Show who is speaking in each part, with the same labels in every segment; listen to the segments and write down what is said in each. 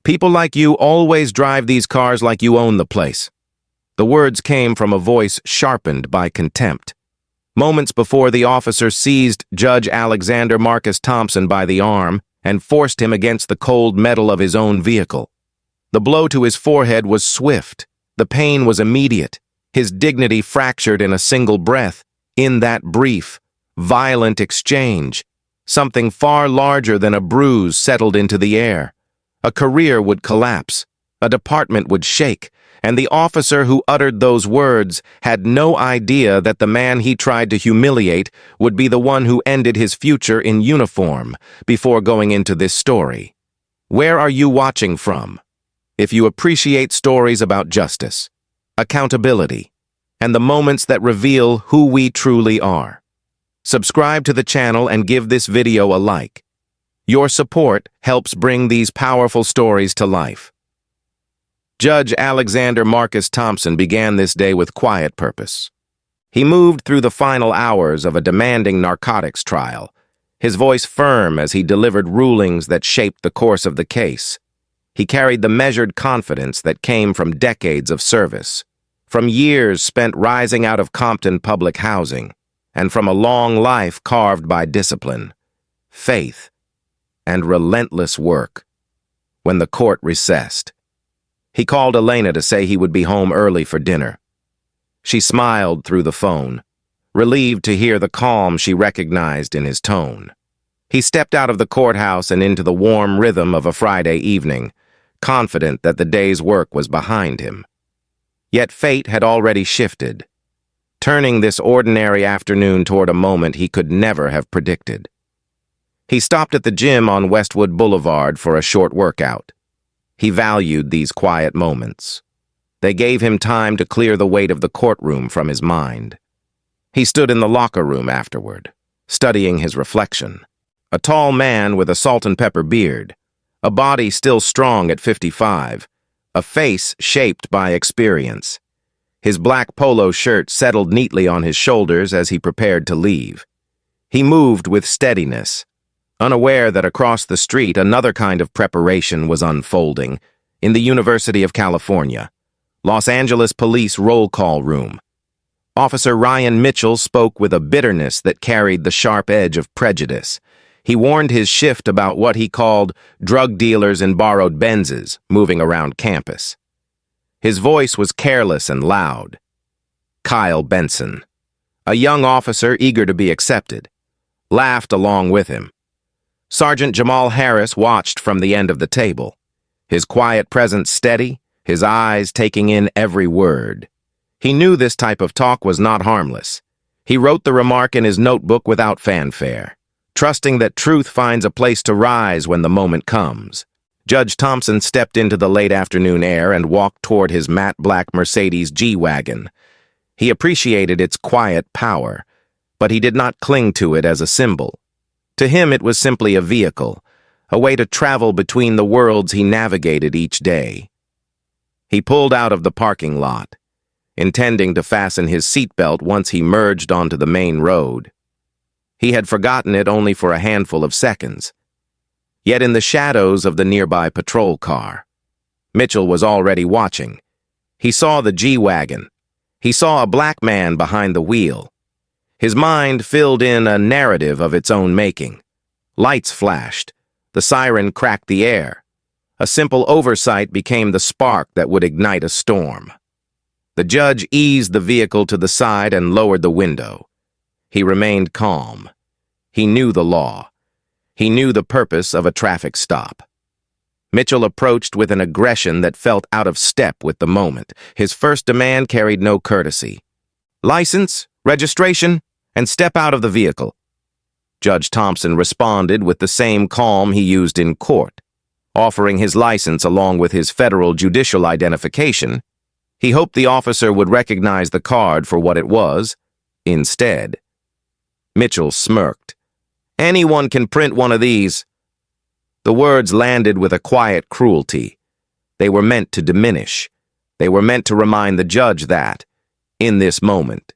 Speaker 1: People like you always drive these cars like you own the place." The words came from a voice sharpened by contempt. Moments before, the officer seized Judge Alexander Marcus Thompson by the arm and forced him against the cold metal of his own vehicle. The blow to his forehead was swift. The pain was immediate. His dignity fractured in a single breath. In that brief, violent exchange, something far larger than a bruise settled into the air. A career would collapse. A department would shake. And the officer who uttered those words had no idea that the man he tried to humiliate would be the one who ended his future in uniform before going into this story. Where are you watching from? If you appreciate stories about justice, accountability, and the moments that reveal who we truly are, subscribe to the channel and give this video a like. Your support helps bring these powerful stories to life. Judge Alexander Marcus Thompson began this day with quiet purpose. He moved through the final hours of a demanding narcotics trial, his voice firm as he delivered rulings that shaped the course of the case. He carried the measured confidence that came from decades of service, from years spent rising out of Compton public housing, and from a long life carved by discipline, faith, and relentless work. When the court recessed, he called Elena to say he would be home early for dinner. She smiled through the phone, relieved to hear the calm she recognized in his tone. He stepped out of the courthouse and into the warm rhythm of a Friday evening, confident that the day's work was behind him. Yet fate had already shifted, turning this ordinary afternoon toward a moment he could never have predicted. He stopped at the gym on Westwood Boulevard for a short workout. He valued these quiet moments. They gave him time to clear the weight of the courtroom from his mind. He stood in the locker room afterward, studying his reflection. A tall man with a salt and pepper beard, a body still strong at 55, a face shaped by experience. His black polo shirt settled neatly on his shoulders as he prepared to leave. He moved with steadiness, unaware that across the street another kind of preparation was unfolding in the University of California, Los Angeles Police Roll Call Room. Officer Ryan Mitchell spoke with a bitterness that carried the sharp edge of prejudice. He warned his shift about what he called drug dealers in borrowed Benzes moving around campus. His voice was careless and loud. Kyle Benson, a young officer eager to be accepted, laughed along with him. Sergeant Jamal Harris watched from the end of the table, his quiet presence steady, his eyes taking in every word. He knew this type of talk was not harmless. He wrote the remark in his notebook without fanfare, trusting that truth finds a place to rise when the moment comes. Judge Thompson stepped into the late afternoon air and walked toward his matte black Mercedes G-Wagon. He appreciated its quiet power, but he did not cling to it as a symbol. To him, it was simply a vehicle, a way to travel between the worlds he navigated each day. He pulled out of the parking lot, intending to fasten his seatbelt once he merged onto the main road. He had forgotten it only for a handful of seconds. Yet in the shadows of the nearby patrol car, Mitchell was already watching. He saw the G-Wagon. He saw a black man behind the wheel. His mind filled in a narrative of its own making. Lights flashed. The siren cracked the air. A simple oversight became the spark that would ignite a storm. The judge eased the vehicle to the side and lowered the window. He remained calm. He knew the law. He knew the purpose of a traffic stop. Mitchell approached with an aggression that felt out of step with the moment. His first demand carried no courtesy. "License, registration, and step out of the vehicle." Judge Thompson responded with the same calm he used in court, offering his license along with his federal judicial identification. He hoped the officer would recognize the card for what it was. Instead, Mitchell smirked. "Anyone can print one of these." The words landed with a quiet cruelty. They were meant to diminish. They were meant to remind the judge that, in this moment,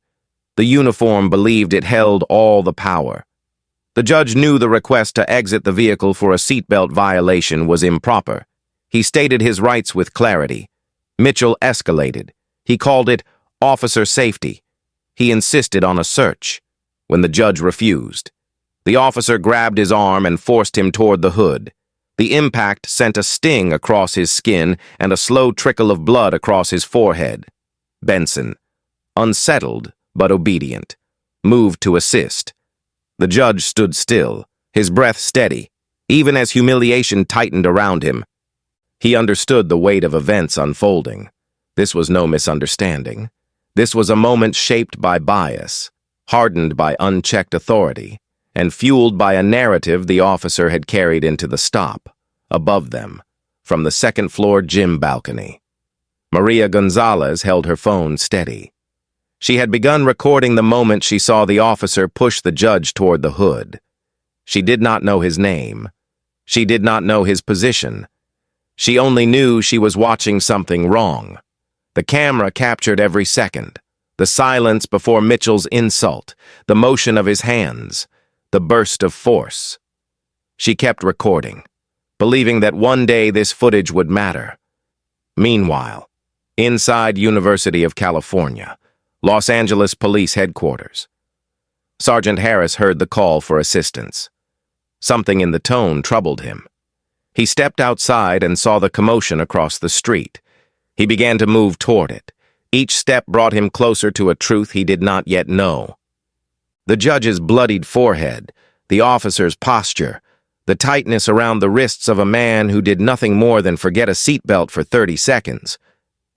Speaker 1: the uniform believed it held all the power. The judge knew the request to exit the vehicle for a seatbelt violation was improper. He stated his rights with clarity. Mitchell escalated. He called it officer safety. He insisted on a search. When the judge refused, the officer grabbed his arm and forced him toward the hood. The impact sent a sting across his skin and a slow trickle of blood across his forehead. Benson, unsettled but obedient, moved to assist. The judge stood still, his breath steady, even as humiliation tightened around him. He understood the weight of events unfolding. This was no misunderstanding. This was a moment shaped by bias, hardened by unchecked authority, and fueled by a narrative the officer had carried into the stop, above them, from the second-floor gym balcony. Maria Gonzalez held her phone steady. She had begun recording the moment she saw the officer push the judge toward the hood. She did not know his name. She did not know his position. She only knew she was watching something wrong. The camera captured every second. The silence before Mitchell's insult, the motion of his hands, the burst of force. She kept recording, believing that one day this footage would matter. Meanwhile, inside University of California, Los Angeles Police Headquarters, Sergeant Harris heard the call for assistance. Something in the tone troubled him. He stepped outside and saw the commotion across the street. He began to move toward it. Each step brought him closer to a truth he did not yet know. The judge's bloodied forehead, the officer's posture, the tightness around the wrists of a man who did nothing more than forget a seatbelt for 30 seconds.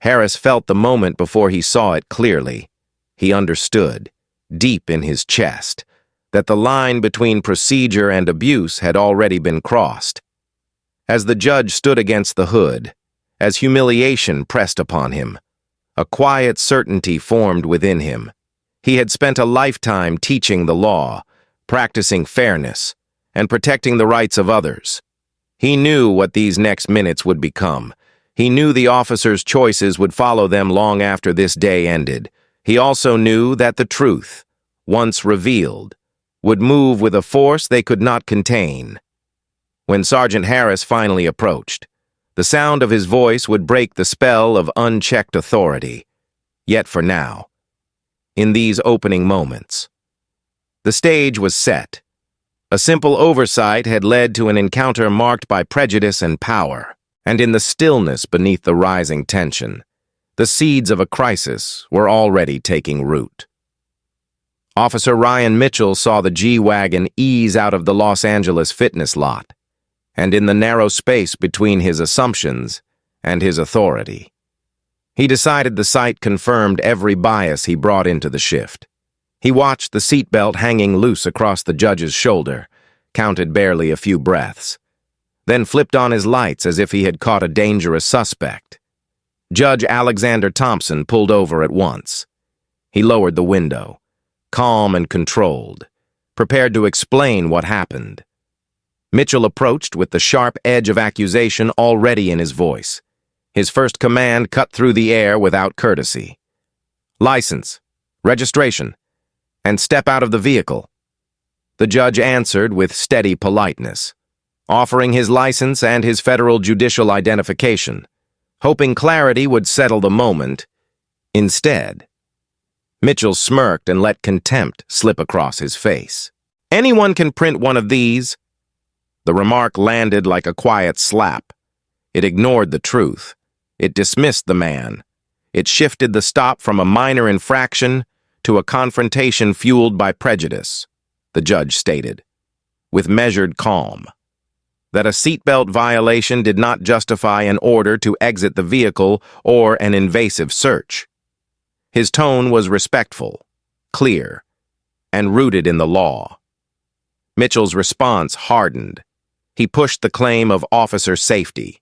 Speaker 1: Harris felt the moment before he saw it clearly. He understood, deep in his chest, that the line between procedure and abuse had already been crossed. As the judge stood against the hood, as humiliation pressed upon him, a quiet certainty formed within him. He had spent a lifetime teaching the law, practicing fairness, and protecting the rights of others. He knew what these next minutes would become. He knew the officers' choices would follow them long after this day ended. He also knew that the truth, once revealed, would move with a force they could not contain. When Sergeant Harris finally approached, the sound of his voice would break the spell of unchecked authority. Yet for now, in these opening moments, the stage was set. A simple oversight had led to an encounter marked by prejudice and power, and in the stillness beneath the rising tension, the seeds of a crisis were already taking root. Officer Ryan Mitchell saw the G-Wagon ease out of the Los Angeles fitness lot, and in the narrow space between his assumptions and his authority, he decided the sight confirmed every bias he brought into the shift. He watched the seatbelt hanging loose across the judge's shoulder, counted barely a few breaths, then flipped on his lights as if he had caught a dangerous suspect. Judge Alexander Thompson pulled over at once. He lowered the window, calm and controlled, prepared to explain what happened. Mitchell approached with the sharp edge of accusation already in his voice. His first command cut through the air without courtesy. "License, registration, and step out of the vehicle." The judge answered with steady politeness, offering his license and his federal judicial identification, hoping clarity would settle the moment. Instead, Mitchell smirked and let contempt slip across his face. "Anyone can print one of these." The remark landed like a quiet slap. It ignored the truth. It dismissed the man. It shifted the stop from a minor infraction to a confrontation fueled by prejudice. The judge stated, with measured calm, that a seatbelt violation did not justify an order to exit the vehicle or an invasive search. His tone was respectful, clear, and rooted in the law. Mitchell's response hardened. He pushed the claim of officer safety,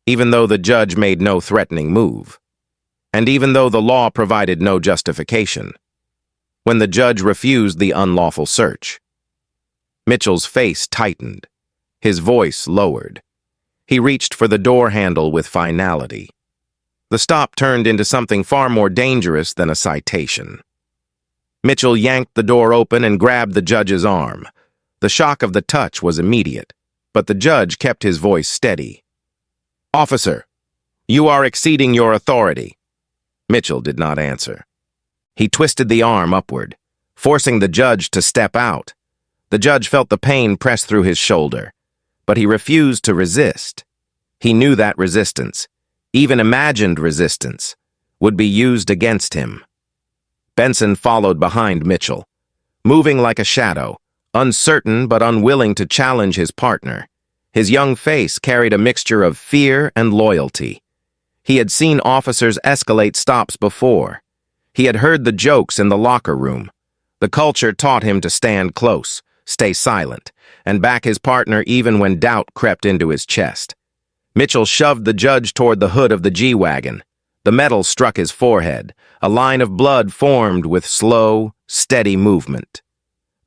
Speaker 1: even though the judge made no threatening move, and even though the law provided no justification. When the judge refused the unlawful search, Mitchell's face tightened, his voice lowered. He reached for the door handle with finality. The stop turned into something far more dangerous than a citation. Mitchell yanked the door open and grabbed the judge's arm. The shock of the touch was immediate, but the judge kept his voice steady. "Officer, you are exceeding your authority." Mitchell did not answer. He twisted the arm upward, forcing the judge to step out. The judge felt the pain press through his shoulder, but he refused to resist. He knew that resistance, even imagined resistance, would be used against him. Benson followed behind Mitchell, moving like a shadow, uncertain but unwilling to challenge his partner. His young face carried a mixture of fear and loyalty. He had seen officers escalate stops before. He had heard the jokes in the locker room. The culture taught him to stand close, stay silent, and back his partner even when doubt crept into his chest. Mitchell shoved the judge toward the hood of the G-Wagon. The metal struck his forehead. A line of blood formed with slow, steady movement.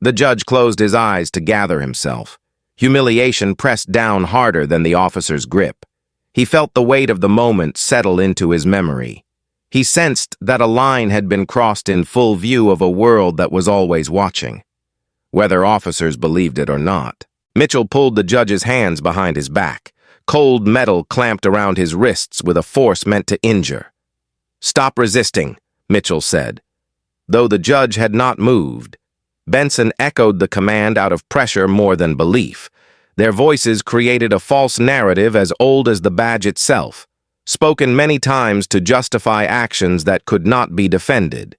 Speaker 1: The judge closed his eyes to gather himself. Humiliation pressed down harder than the officer's grip. He felt the weight of the moment settle into his memory. He sensed that a line had been crossed in full view of a world that was always watching, whether officers believed it or not. Mitchell pulled the judge's hands behind his back. Cold metal clamped around his wrists with a force meant to injure. "Stop resisting," Mitchell said. Though the judge had not moved, Benson echoed the command out of pressure more than belief. Their voices created a false narrative as old as the badge itself, spoken many times to justify actions that could not be defended.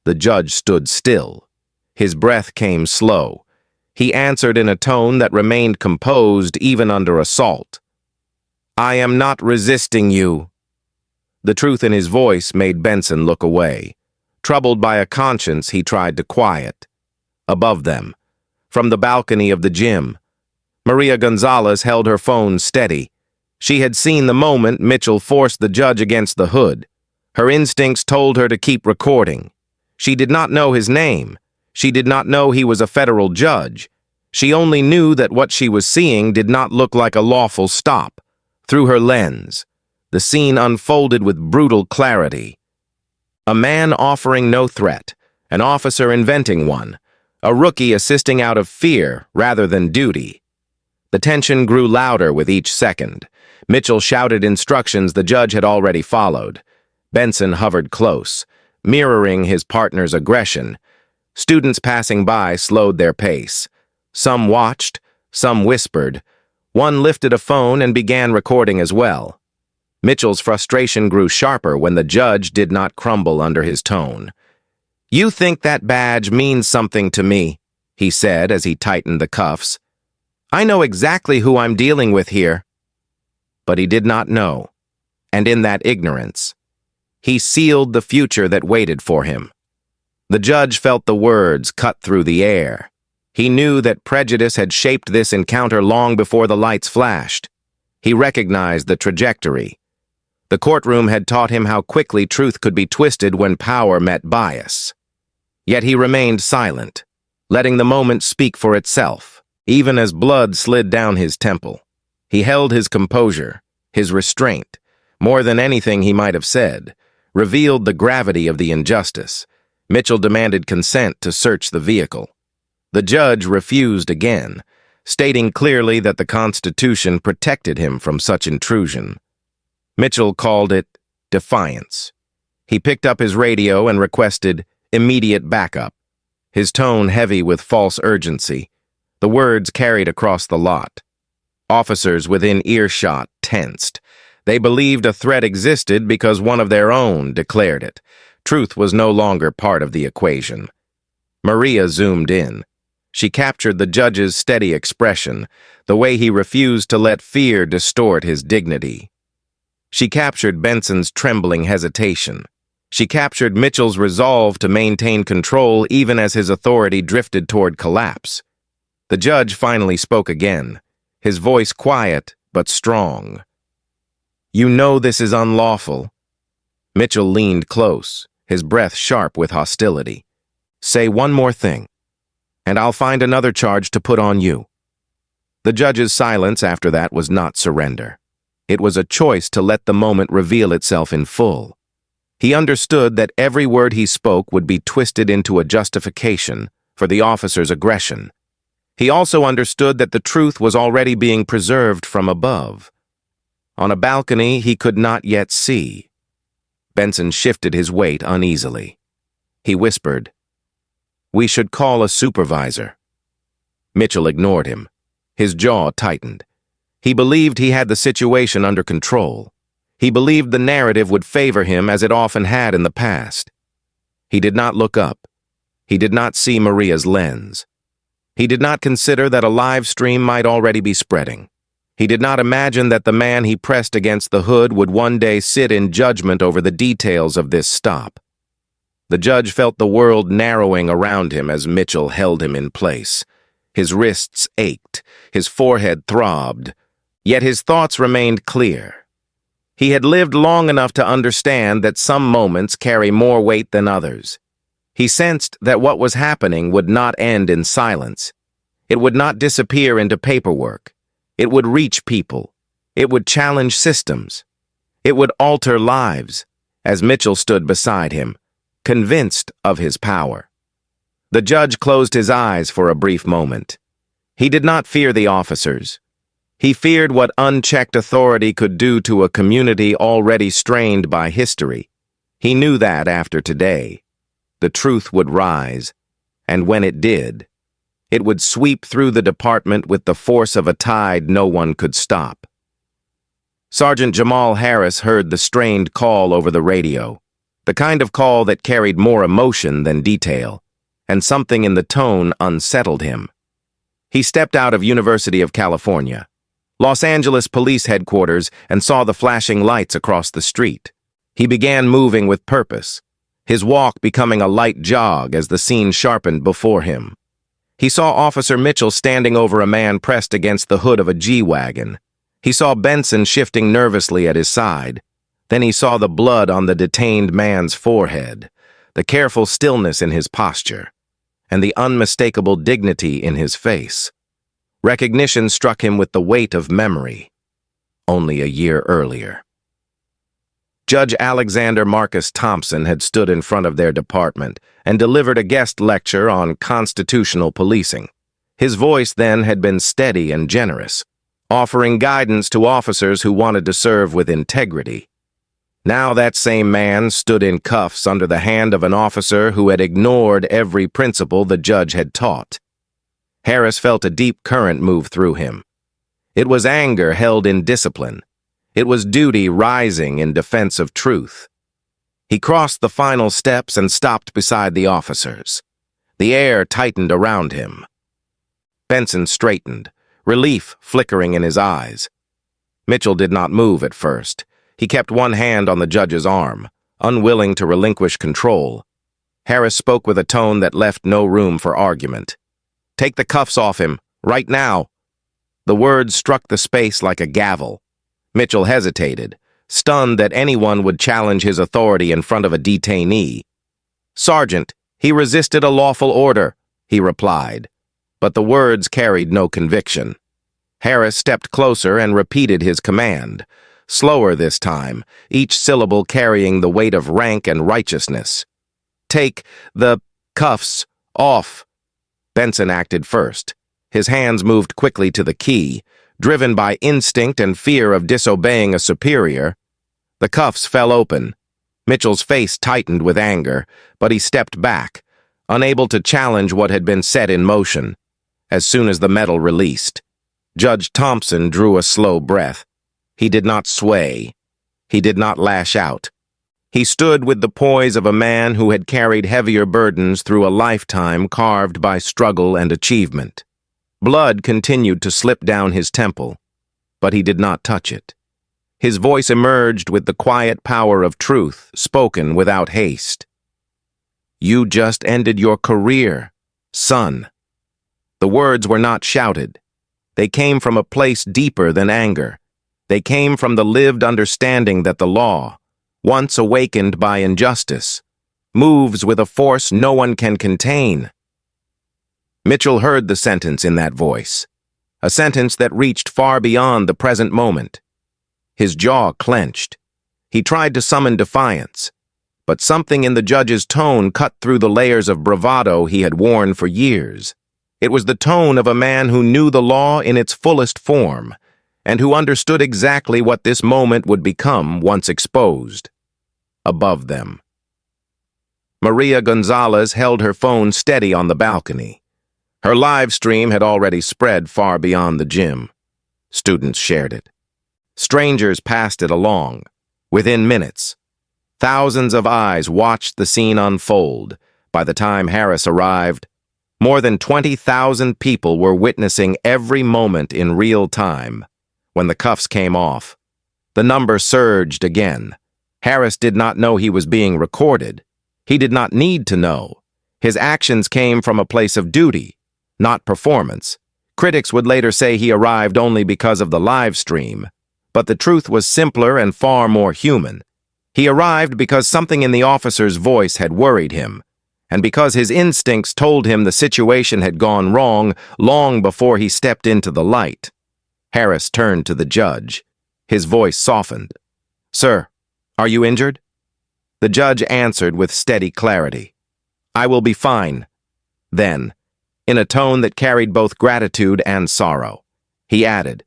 Speaker 1: The judge stood still. His breath came slow. He answered in a tone that remained composed even under assault. "I am not resisting you." The truth in his voice made Benson look away. Troubled by a conscience he tried to quiet. Above them, from the balcony of the gym, Maria Gonzalez held her phone steady. She had seen the moment Mitchell forced the judge against the hood. Her instincts told her to keep recording. She did not know his name. She did not know he was a federal judge. She only knew that what she was seeing did not look like a lawful stop. Through her lens, the scene unfolded with brutal clarity. A man offering no threat, an officer inventing one, a rookie assisting out of fear rather than duty. The tension grew louder with each second. Mitchell shouted instructions the judge had already followed. Benson hovered close, mirroring his partner's aggression. Students passing by slowed their pace. Some watched, some whispered. One lifted a phone and began recording as well. Mitchell's frustration grew sharper when the judge did not crumble under his tone. "You think that badge means something to me," he said as he tightened the cuffs. "I know exactly who I'm dealing with here." But he did not know, and in that ignorance, he sealed the future that waited for him. The judge felt the words cut through the air. He knew that prejudice had shaped this encounter long before the lights flashed. He recognized the trajectory. The courtroom had taught him how quickly truth could be twisted when power met bias. Yet he remained silent, letting the moment speak for itself, even as blood slid down his temple. He held his composure, his restraint, more than anything he might have said, revealed the gravity of the injustice. Mitchell demanded consent to search the vehicle. The judge refused again, stating clearly that the Constitution protected him from such intrusion. Mitchell called it defiance. He picked up his radio and requested immediate backup, his tone heavy with false urgency. The words carried across the lot. Officers within earshot tensed. They believed a threat existed because one of their own declared it. Truth was no longer part of the equation. Maria zoomed in. She captured the judge's steady expression, the way he refused to let fear distort his dignity. She captured Benson's trembling hesitation. She captured Mitchell's resolve to maintain control even as his authority drifted toward collapse. The judge finally spoke again, his voice quiet but strong. "You know this is unlawful." Mitchell leaned close, his breath sharp with hostility. "Say one more thing, and I'll find another charge to put on you." The judge's silence after that was not surrender. It was a choice to let the moment reveal itself in full. He understood that every word he spoke would be twisted into a justification for the officer's aggression. He also understood that the truth was already being preserved from above. On a balcony he could not yet see. Benson shifted his weight uneasily. He whispered, "We should call a supervisor." Mitchell ignored him. His jaw tightened. He believed he had the situation under control. He believed the narrative would favor him as it often had in the past. He did not look up. He did not see Maria's lens. He did not consider that a live stream might already be spreading. He did not imagine that the man he pressed against the hood would one day sit in judgment over the details of this stop. The judge felt the world narrowing around him as Mitchell held him in place. His wrists ached, his forehead throbbed, yet his thoughts remained clear. He had lived long enough to understand that some moments carry more weight than others. He sensed that what was happening would not end in silence. It would not disappear into paperwork. It would reach people. It would challenge systems. It would alter lives, as Mitchell stood beside him, convinced of his power. The judge closed his eyes for a brief moment. He did not fear the officers. He feared what unchecked authority could do to a community already strained by history. He knew that after today, the truth would rise, and when it did, it would sweep through the department with the force of a tide no one could stop. Sergeant Jamal Harris heard the strained call over the radio, the kind of call that carried more emotion than detail, and something in the tone unsettled him. He stepped out of University of California, Los Angeles Police Headquarters, and saw the flashing lights across the street. He began moving with purpose, his walk becoming a light jog as the scene sharpened before him. He saw Officer Mitchell standing over a man pressed against the hood of a G-Wagon. He saw Benson shifting nervously at his side. Then he saw the blood on the detained man's forehead, the careful stillness in his posture, and the unmistakable dignity in his face. Recognition struck him with the weight of memory, only a year earlier. Judge Alexander Marcus Thompson had stood in front of their department and delivered a guest lecture on constitutional policing. His voice then had been steady and generous, offering guidance to officers who wanted to serve with integrity. Now that same man stood in cuffs under the hand of an officer who had ignored every principle the judge had taught. Harris felt a deep current move through him. It was anger held in discipline. It was duty rising in defense of truth. He crossed the final steps and stopped beside the officers. The air tightened around him. Benson straightened, relief flickering in his eyes. Mitchell did not move at first. He kept one hand on the judge's arm, unwilling to relinquish control. Harris spoke with a tone that left no room for argument. "Take the cuffs off him, right now." The words struck the space like a gavel. Mitchell hesitated, stunned that anyone would challenge his authority in front of a detainee. "Sergeant, he resisted a lawful order," he replied, but the words carried no conviction. Harris stepped closer and repeated his command, slower this time, each syllable carrying the weight of rank and righteousness. "Take the cuffs off." Benson acted first. His hands moved quickly to the key, driven by instinct and fear of disobeying a superior. The cuffs fell open. Mitchell's face tightened with anger, but he stepped back, unable to challenge what had been set in motion. As soon as the metal released, Judge Thompson drew a slow breath. He did not sway. He did not lash out. He stood with the poise of a man who had carried heavier burdens through a lifetime carved by struggle and achievement. Blood continued to slip down his temple, but he did not touch it. His voice emerged with the quiet power of truth, spoken without haste. "You just ended your career, son." The words were not shouted. They came from a place deeper than anger. They came from the lived understanding that the law, once awakened by injustice, moves with a force no one can contain. Mitchell heard the sentence in that voice, a sentence that reached far beyond the present moment. His jaw clenched. He tried to summon defiance, but something in the judge's tone cut through the layers of bravado he had worn for years. It was the tone of a man who knew the law in its fullest form, and who understood exactly what this moment would become once exposed. Above them. Maria Gonzalez held her phone steady on the balcony. Her live stream had already spread far beyond the gym. Students shared it. Strangers passed it along. Within minutes, thousands of eyes watched the scene unfold. By the time Harris arrived, more than 20,000 people were witnessing every moment in real time. When the cuffs came off, the number surged again. Harris did not know he was being recorded. He did not need to know. His actions came from a place of duty, not performance. Critics would later say he arrived only because of the live stream, but the truth was simpler and far more human. He arrived because something in the officer's voice had worried him, and because his instincts told him the situation had gone wrong long before he stepped into the light. Harris turned to the judge. His voice softened. "Sir, are you injured?" The judge answered with steady clarity. "I will be fine." Then, in a tone that carried both gratitude and sorrow, he added,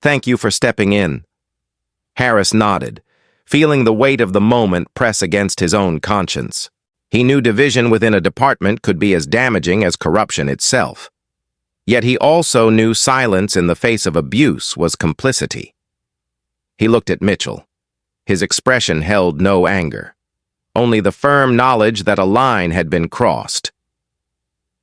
Speaker 1: "Thank you for stepping in." Harris nodded, feeling the weight of the moment press against his own conscience. He knew division within a department could be as damaging as corruption itself. Yet he also knew silence in the face of abuse was complicity. He looked at Mitchell. His expression held no anger, only the firm knowledge that a line had been crossed.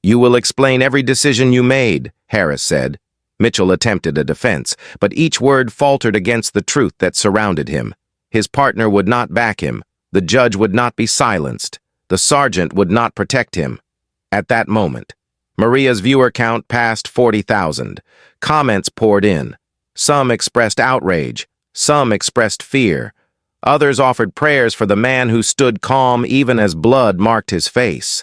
Speaker 1: "You will explain every decision you made," Harris said. Mitchell attempted a defense, but each word faltered against the truth that surrounded him. His partner would not back him. The judge would not be silenced. The sergeant would not protect him. At that moment, Maria's viewer count passed 40,000. Comments poured in. Some expressed outrage. Some expressed fear. Others offered prayers for the man who stood calm even as blood marked his face.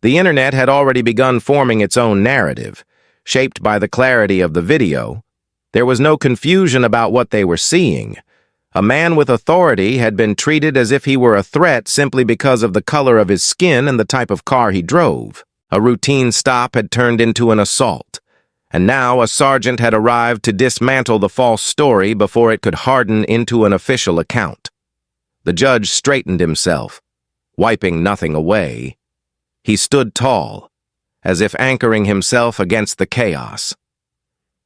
Speaker 1: The internet had already begun forming its own narrative, shaped by the clarity of the video. There was no confusion about what they were seeing. A man with authority had been treated as if he were a threat simply because of the color of his skin and the type of car he drove. A routine stop had turned into an assault, and now a sergeant had arrived to dismantle the false story before it could harden into an official account. The judge straightened himself, wiping nothing away. He stood tall, as if anchoring himself against the chaos.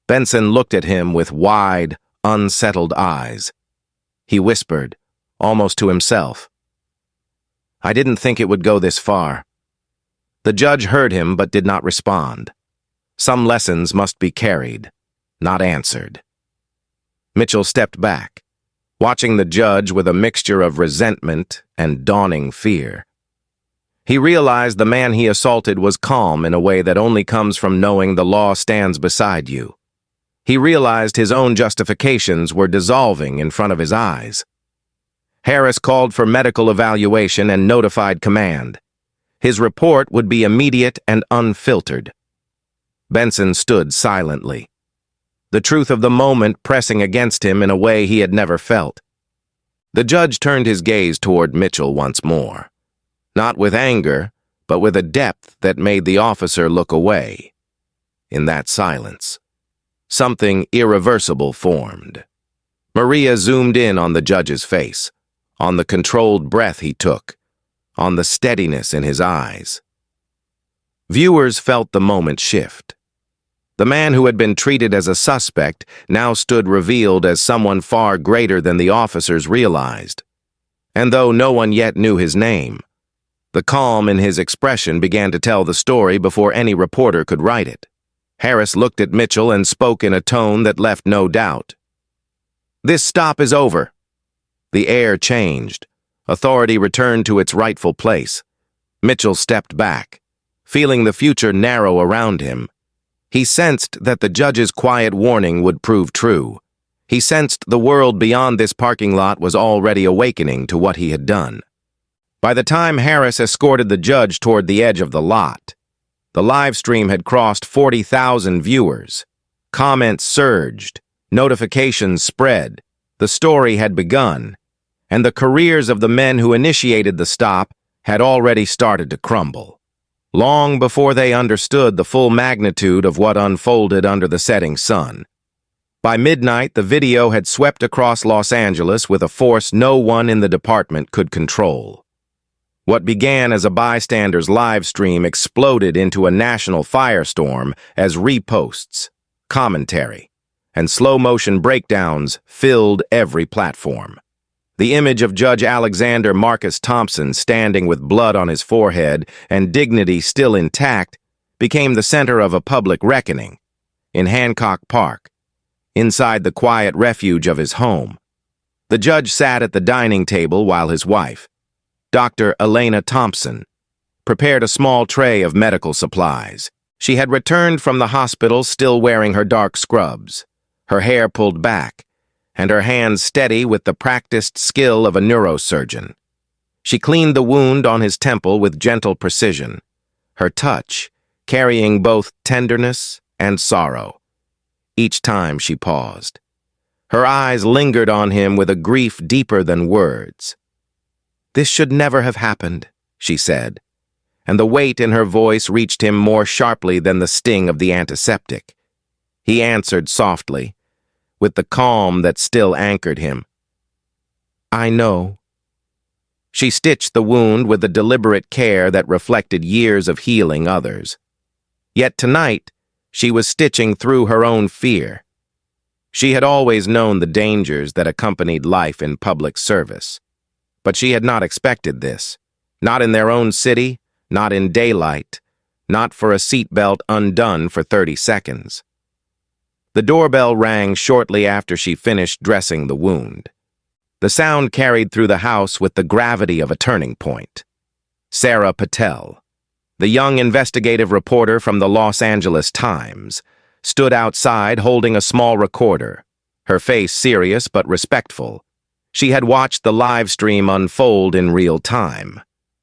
Speaker 1: Benson looked at him with wide, unsettled eyes. He whispered, almost to himself, "I didn't think it would go this far." The judge heard him but did not respond. Some lessons must be carried, not answered. Mitchell stepped back, watching the judge with a mixture of resentment and dawning fear. He realized the man he assaulted was calm in a way that only comes from knowing the law stands beside you. He realized his own justifications were dissolving in front of his eyes. Harris called for medical evaluation and notified command. His report would be immediate and unfiltered. Benson stood silently, the truth of the moment pressing against him in a way he had never felt. The judge turned his gaze toward Mitchell once more, not with anger, but with a depth that made the officer look away. In that silence, something irreversible formed. Maria zoomed in on the judge's face, on the controlled breath he took, on the steadiness in his eyes. Viewers felt the moment shift. The man who had been treated as a suspect now stood revealed as someone far greater than the officers realized. And though no one yet knew his name, the calm in his expression began to tell the story before any reporter could write it. Harris looked at Mitchell and spoke in a tone that left no doubt. "This stop is over." The air changed. Authority returned to its rightful place. Mitchell stepped back, feeling the future narrow around him. He sensed that the judge's quiet warning would prove true. He sensed the world beyond this parking lot was already awakening to what he had done. By the time Harris escorted the judge toward the edge of the lot, the live stream had crossed 40,000 viewers. Comments surged, notifications spread, the story had begun, and the careers of the men who initiated the stop had already started to crumble, long before they understood the full magnitude of what unfolded under the setting sun. By midnight, the video had swept across Los Angeles with a force no one in the department could control. What began as a bystander's live stream exploded into a national firestorm as reposts, commentary, and slow-motion breakdowns filled every platform. The image of Judge Alexander Marcus Thompson standing with blood on his forehead and dignity still intact became the center of a public reckoning in Hancock Park, inside the quiet refuge of his home. The judge sat at the dining table while his wife, Dr. Elena Thompson, prepared a small tray of medical supplies. She had returned from the hospital still wearing her dark scrubs, her hair pulled back, and her hands steady with the practiced skill of a neurosurgeon. She cleaned the wound on his temple with gentle precision, her touch carrying both tenderness and sorrow. Each time she paused, her eyes lingered on him with a grief deeper than words. "This should never have happened," she said, and the weight in her voice reached him more sharply than the sting of the antiseptic. He answered softly, with the calm that still anchored him. "I know." She stitched the wound with a deliberate care that reflected years of healing others. Yet tonight, she was stitching through her own fear. She had always known the dangers that accompanied life in public service, but she had not expected this. Not in their own city, not in daylight, not for a seatbelt undone for 30 seconds. The doorbell rang shortly after she finished dressing the wound. The sound carried through the house with the gravity of a turning point. Sarah Patel, the young investigative reporter from the Los Angeles Times, stood outside holding a small recorder, her face serious but respectful. She had watched the live stream unfold in real time,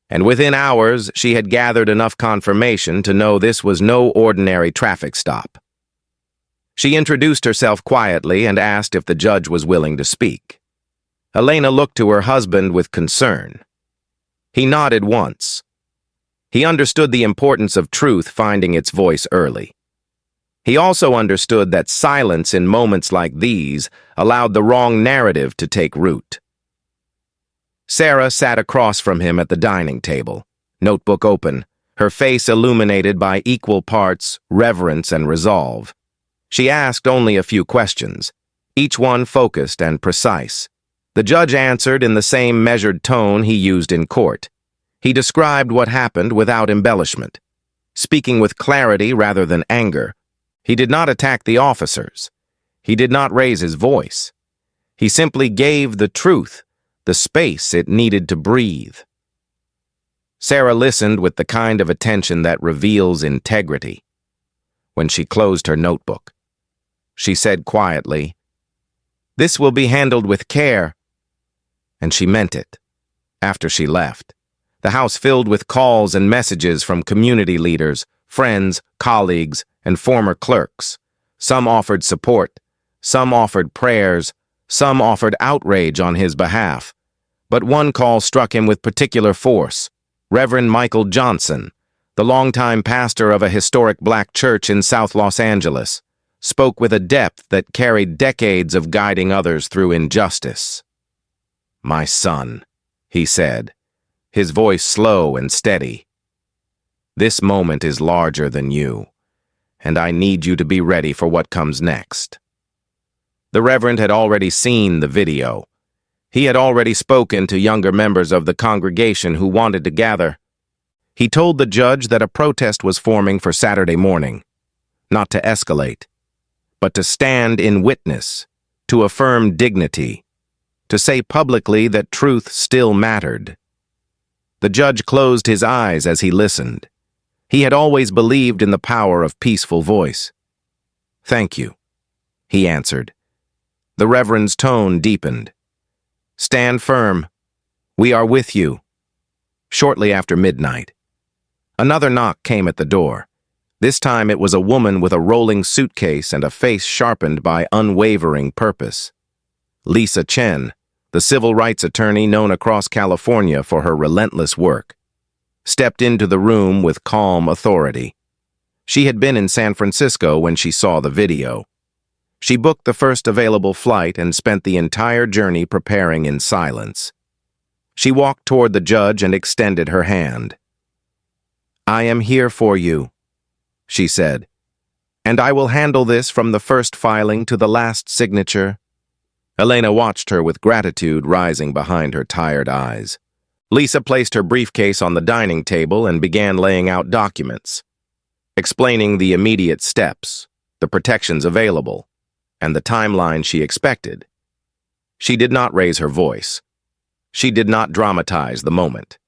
Speaker 1: and within hours she had gathered enough confirmation to know this was no ordinary traffic stop. She introduced herself quietly and asked if the judge was willing to speak. Elena looked to her husband with concern. He nodded once. He understood the importance of truth finding its voice early. He also understood that silence in moments like these allowed the wrong narrative to take root. Sarah sat across from him at the dining table, notebook open, her face illuminated by equal parts reverence and resolve. She asked only a few questions, each one focused and precise. The judge answered in the same measured tone he used in court. He described what happened without embellishment, speaking with clarity rather than anger. He did not attack the officers. He did not raise his voice. He simply gave the truth the space it needed to breathe. Sarah listened with the kind of attention that reveals integrity. When she closed her notebook, she said quietly, "This will be handled with care." And she meant it. After she left, the house filled with calls and messages from community leaders, friends, colleagues, and former clerks. Some offered support, some offered prayers, some offered outrage on his behalf. But one call struck him with particular force. Reverend Michael Johnson, the longtime pastor of a historic black church in South Los Angeles, spoke with a depth that carried decades of guiding others through injustice. "My son," he said, his voice slow and steady. "This moment is larger than you, and I need you to be ready for what comes next." The Reverend had already seen the video. He had already spoken to younger members of the congregation who wanted to gather. He told the judge that a protest was forming for Saturday morning, not to escalate, but to stand in witness, to affirm dignity, to say publicly that truth still mattered. The judge closed his eyes as he listened. He had always believed in the power of peaceful voice. "Thank you," he answered. The Reverend's tone deepened. "Stand firm. We are with you." Shortly after midnight, another knock came at the door. This time it was a woman with a rolling suitcase and a face sharpened by unwavering purpose. Lisa Chen, the civil rights attorney known across California for her relentless work, stepped into the room with calm authority. She had been in San Francisco when she saw the video. She booked the first available flight and spent the entire journey preparing in silence. She walked toward the judge and extended her hand. "I am here for you," she said, "and I will handle this from the first filing to the last signature." Elena watched her with gratitude rising behind her tired eyes. Lisa placed her briefcase on the dining table and began laying out documents, explaining the immediate steps, the protections available, and the timeline she expected. She did not raise her voice. She did not dramatize the moment.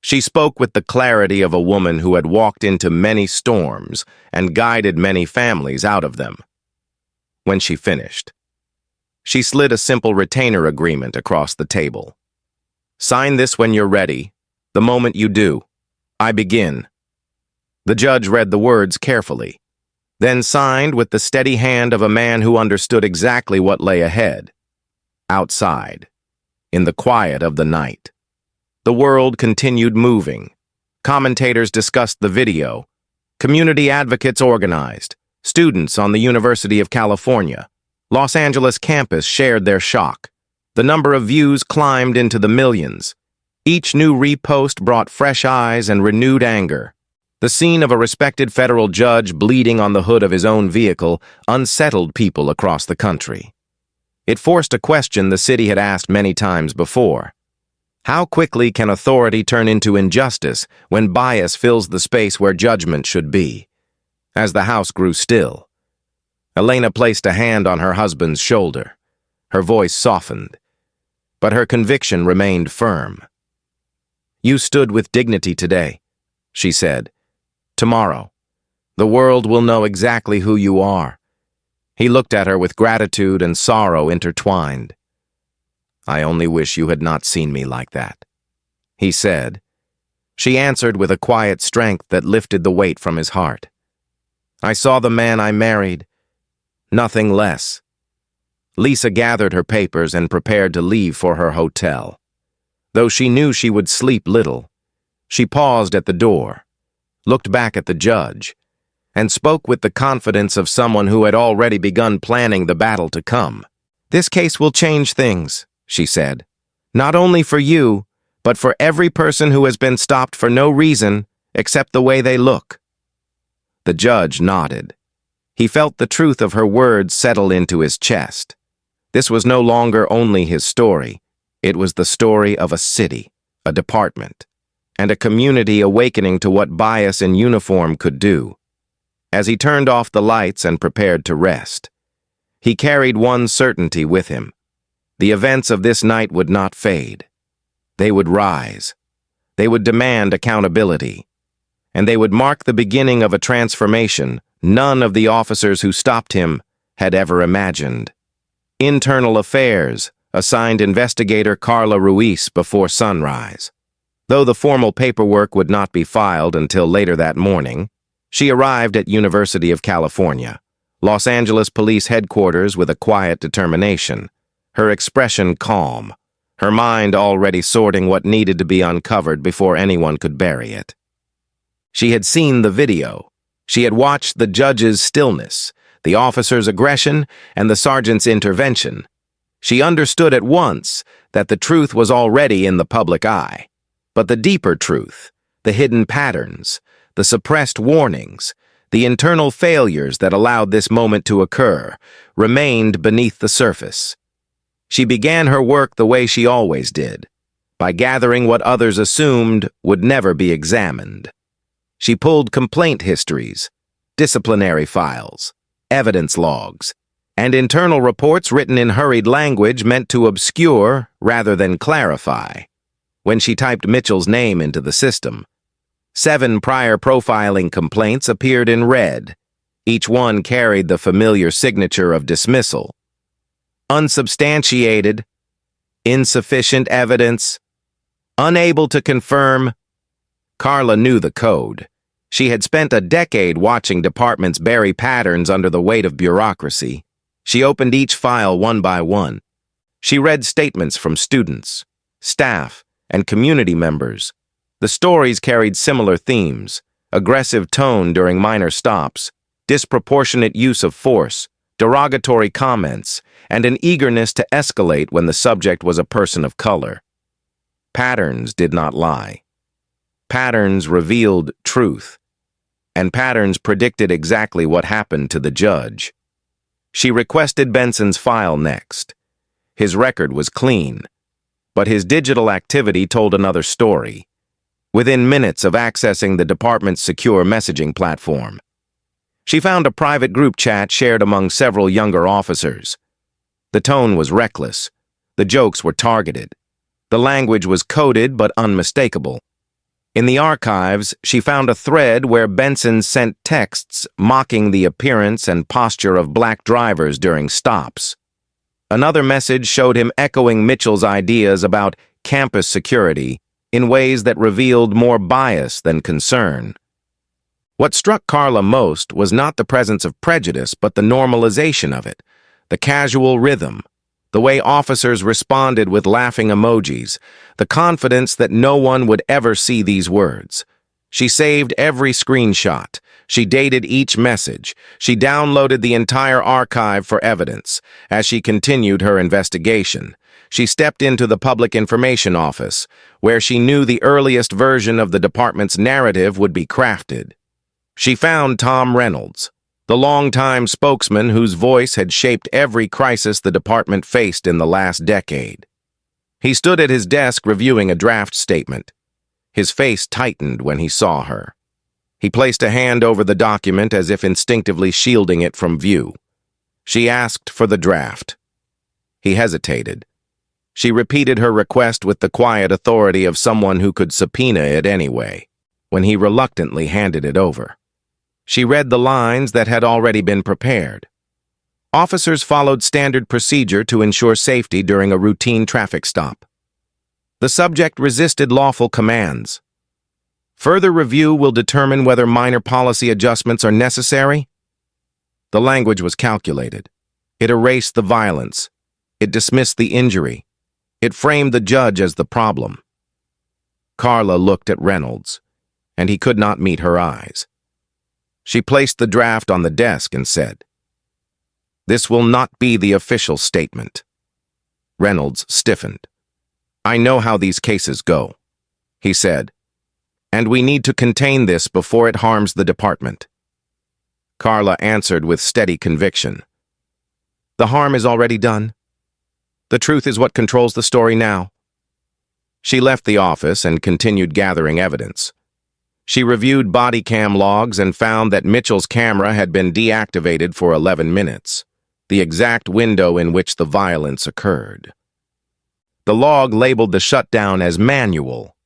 Speaker 1: She spoke with the clarity of a woman who had walked into many storms and guided many families out of them. When she finished, she slid a simple retainer agreement across the table. "Sign this when you're ready. The moment you do, I begin." The judge read the words carefully, then signed with the steady hand of a man who understood exactly what lay ahead. Outside, in the quiet of the night, the world continued moving. Commentators discussed the video. Community advocates organized. Students on the University of California, Los Angeles campus shared their shock. The number of views climbed into the millions. Each new repost brought fresh eyes and renewed anger. The scene of a respected federal judge bleeding on the hood of his own vehicle unsettled people across the country. It forced a question the city had asked many times before. How quickly can authority turn into injustice when bias fills the space where judgment should be? As the house grew still, Elena placed a hand on her husband's shoulder. Her voice softened, but her conviction remained firm. "You stood with dignity today," she said. "Tomorrow, the world will know exactly who you are." He looked at her with gratitude and sorrow intertwined. "I only wish you had not seen me like that," he said. She answered with a quiet strength that lifted the weight from his heart. "I saw the man I married, nothing less." Lisa gathered her papers and prepared to leave for her hotel. Though she knew she would sleep little, she paused at the door, looked back at the judge, and spoke with the confidence of someone who had already begun planning the battle to come. "This case will change things," she said. "Not only for you, but for every person who has been stopped for no reason except the way they look." The judge nodded. He felt the truth of her words settle into his chest. This was no longer only his story. It was the story of a city, a department, and a community awakening to what bias in uniform could do. As he turned off the lights and prepared to rest, he carried one certainty with him. The events of this night would not fade. They would rise. They would demand accountability. And they would mark the beginning of a transformation none of the officers who stopped him had ever imagined. Internal Affairs assigned investigator Carla Ruiz before sunrise. Though the formal paperwork would not be filed until later that morning, she arrived at University of California, Los Angeles Police Headquarters with a quiet determination, her expression calm, her mind already sorting what needed to be uncovered before anyone could bury it. She had seen the video. She had watched the judge's stillness, the officer's aggression, and the sergeant's intervention. She understood at once that the truth was already in the public eye. But the deeper truth, the hidden patterns, the suppressed warnings, the internal failures that allowed this moment to occur, remained beneath the surface. She began her work the way she always did, by gathering what others assumed would never be examined. She pulled complaint histories, disciplinary files, evidence logs, and internal reports written in hurried language meant to obscure rather than clarify. When she typed Mitchell's name into the system, 7 prior profiling complaints appeared in red. Each one carried the familiar signature of dismissal. Unsubstantiated, insufficient evidence, unable to confirm. Carla knew the code. She had spent a decade watching departments bury patterns under the weight of bureaucracy. She opened each file one by one. She read statements from students, staff, and community members. The stories carried similar themes: aggressive tone during minor stops, disproportionate use of force, derogatory comments, and an eagerness to escalate when the subject was a person of color. Patterns did not lie. Patterns revealed truth, and patterns predicted exactly what happened to the judge. She requested Benson's file next. His record was clean, but his digital activity told another story. Within minutes of accessing the department's secure messaging platform, she found a private group chat shared among several younger officers. The tone was reckless. The jokes were targeted. The language was coded but unmistakable. In the archives, she found a thread where Benson sent texts mocking the appearance and posture of black drivers during stops. Another message showed him echoing Mitchell's ideas about campus security in ways that revealed more bias than concern. What struck Carla most was not the presence of prejudice, but the normalization of it, the casual rhythm, the way officers responded with laughing emojis, the confidence that no one would ever see these words. She saved every screenshot. She dated each message. She downloaded the entire archive for evidence. As she continued her investigation, she stepped into the Public Information Office, where she knew the earliest version of the department's narrative would be crafted. She found Tom Reynolds, the longtime spokesman whose voice had shaped every crisis the department faced in the last decade. He stood at his desk reviewing a draft statement. His face tightened when he saw her. He placed a hand over the document as if instinctively shielding it from view. She asked for the draft. He hesitated. She repeated her request with the quiet authority of someone who could subpoena it anyway, when he reluctantly handed it over. She read the lines that had already been prepared. Officers followed standard procedure to ensure safety during a routine traffic stop. The subject resisted lawful commands. Further review will determine whether minor policy adjustments are necessary. The language was calculated. It erased the violence. It dismissed the injury. It framed the judge as the problem. Carla looked at Reynolds, and he could not meet her eyes. She placed the draft on the desk and said, "This will not be the official statement." Reynolds stiffened. "I know how these cases go," he said, "and we need to contain this before it harms the department." Carla answered with steady conviction. "The harm is already done. The truth is what controls the story now." She left the office and continued gathering evidence. She reviewed body cam logs and found that Mitchell's camera had been deactivated for 11 minutes, the exact window in which the violence occurred. The log labeled the shutdown as manual.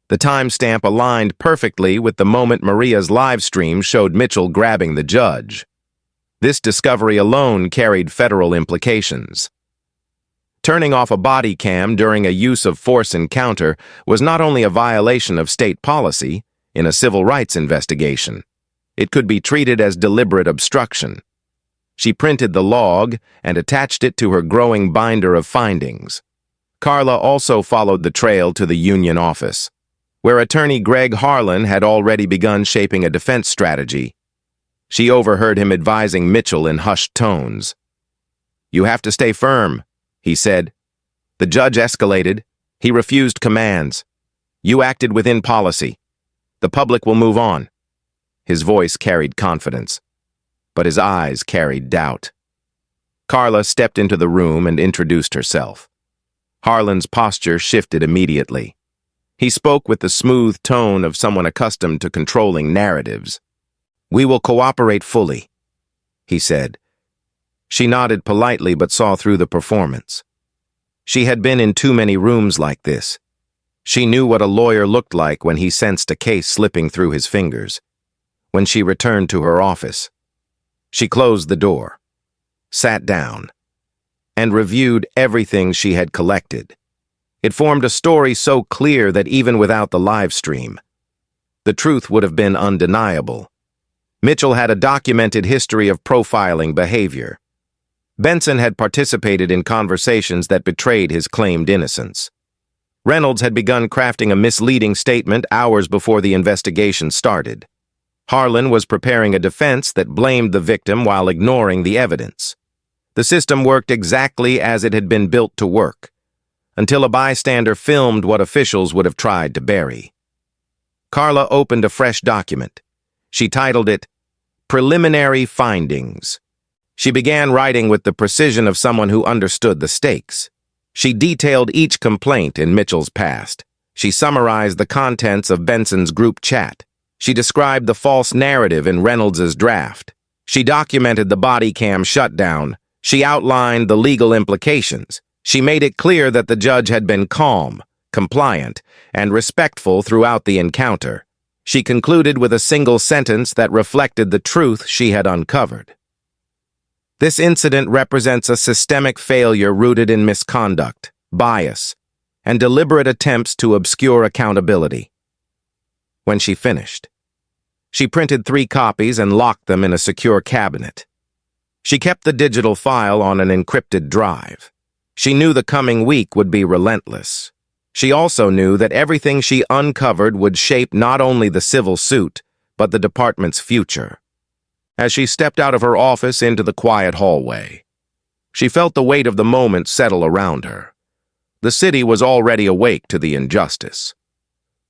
Speaker 1: The timestamp aligned perfectly with the moment Maria's live stream showed Mitchell grabbing the judge. This discovery alone carried federal implications. Turning off a body cam during a use of force encounter was not only a violation of state policy. In a civil rights investigation, it could be treated as deliberate obstruction. She printed the log and attached it to her growing binder of findings. Carla also followed the trail to the union office, where attorney Greg Harlan had already begun shaping a defense strategy. She overheard him advising Mitchell in hushed tones. "You have to stay firm," he said. "The judge escalated. He refused commands. You acted within policy. The public will move on." His voice carried confidence, but his eyes carried doubt. Carla stepped into the room and introduced herself. Harlan's posture shifted immediately. He spoke with the smooth tone of someone accustomed to controlling narratives. "We will cooperate fully," he said. She nodded politely but saw through the performance. She had been in too many rooms like this. She knew what a lawyer looked like when he sensed a case slipping through his fingers. When she returned to her office, she closed the door, sat down, and reviewed everything she had collected. It formed a story so clear that even without the live stream, the truth would have been undeniable. Mitchell had a documented history of profiling behavior. Benson had participated in conversations that betrayed his claimed innocence. Reynolds had begun crafting a misleading statement hours before the investigation started. Harlan was preparing a defense that blamed the victim while ignoring the evidence. The system worked exactly as it had been built to work, until a bystander filmed what officials would have tried to bury. Carla opened a fresh document. She titled it, Preliminary Findings. She began writing with the precision of someone who understood the stakes. She detailed each complaint in Mitchell's past. She summarized the contents of Benson's group chat. She described the false narrative in Reynolds's draft. She documented the body cam shutdown. She outlined the legal implications. She made it clear that the judge had been calm, compliant, and respectful throughout the encounter. She concluded with a single sentence that reflected the truth she had uncovered. This incident represents a systemic failure rooted in misconduct, bias, and deliberate attempts to obscure accountability. When she finished, she printed 3 copies and locked them in a secure cabinet. She kept the digital file on an encrypted drive. She knew the coming week would be relentless. She also knew that everything she uncovered would shape not only the civil suit, but the department's future. As she stepped out of her office into the quiet hallway, she felt the weight of the moment settle around her. The city was already awake to the injustice,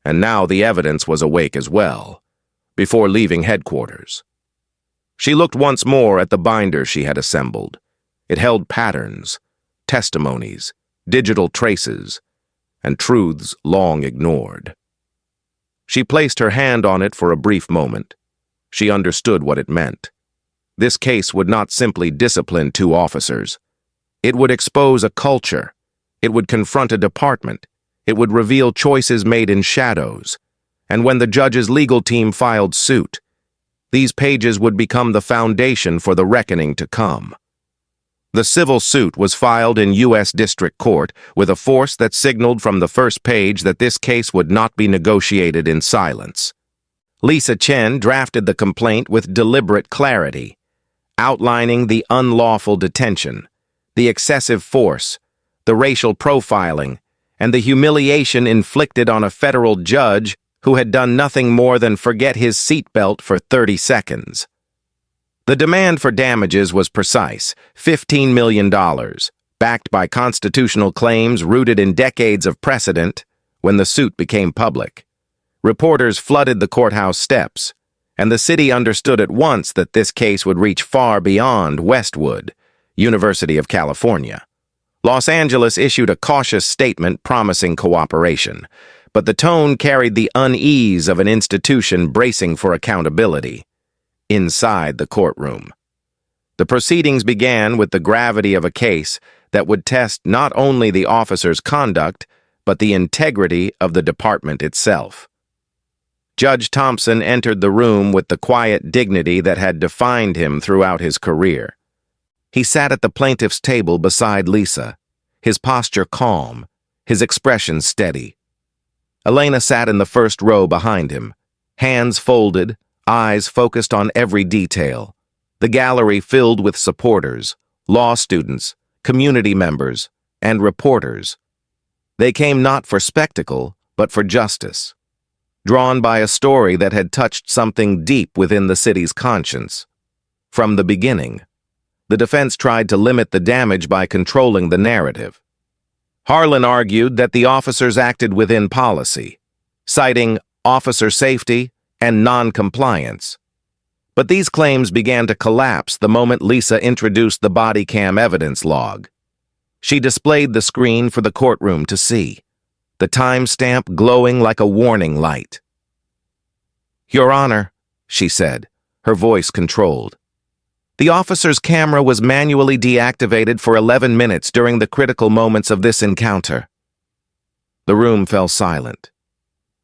Speaker 1: and now the evidence was awake as well, before leaving headquarters. She looked once more at the binder she had assembled. It held patterns, testimonies, digital traces, and truths long ignored. She placed her hand on it for a brief moment. She understood what it meant. This case would not simply discipline 2 officers. It would expose a culture. It would confront a department. It would reveal choices made in shadows. And when the judge's legal team filed suit, these pages would become the foundation for the reckoning to come. The civil suit was filed in U.S. District Court with a force that signaled from the first page that this case would not be negotiated in silence. Lisa Chen drafted the complaint with deliberate clarity, outlining the unlawful detention, the excessive force, the racial profiling, and the humiliation inflicted on a federal judge who had done nothing more than forget his seatbelt for 30 seconds. The demand for damages was precise, $15 million, backed by constitutional claims rooted in decades of precedent when the suit became public. Reporters flooded the courthouse steps, and the city understood at once that this case would reach far beyond Westwood, University of California. Los Angeles issued a cautious statement promising cooperation, but the tone carried the unease of an institution bracing for accountability. Inside the courtroom, the proceedings began with the gravity of a case that would test not only the officer's conduct, but the integrity of the department itself. Judge Thompson entered the room with the quiet dignity that had defined him throughout his career. He sat at the plaintiff's table beside Lisa, his posture calm, his expression steady. Elena sat in the first row behind him, hands folded, eyes focused on every detail. The gallery filled with supporters, law students, community members, and reporters. They came not for spectacle, but for justice, drawn by a story that had touched something deep within the city's conscience. From the beginning, the defense tried to limit the damage by controlling the narrative. Harlan argued that the officers acted within policy, citing officer safety and non-compliance. But these claims began to collapse the moment Lisa introduced the body cam evidence log. She displayed the screen for the courtroom to see, the timestamp glowing like a warning light. "Your Honor," she said, her voice controlled. "The officer's camera was manually deactivated for 11 minutes during the critical moments of this encounter." The room fell silent.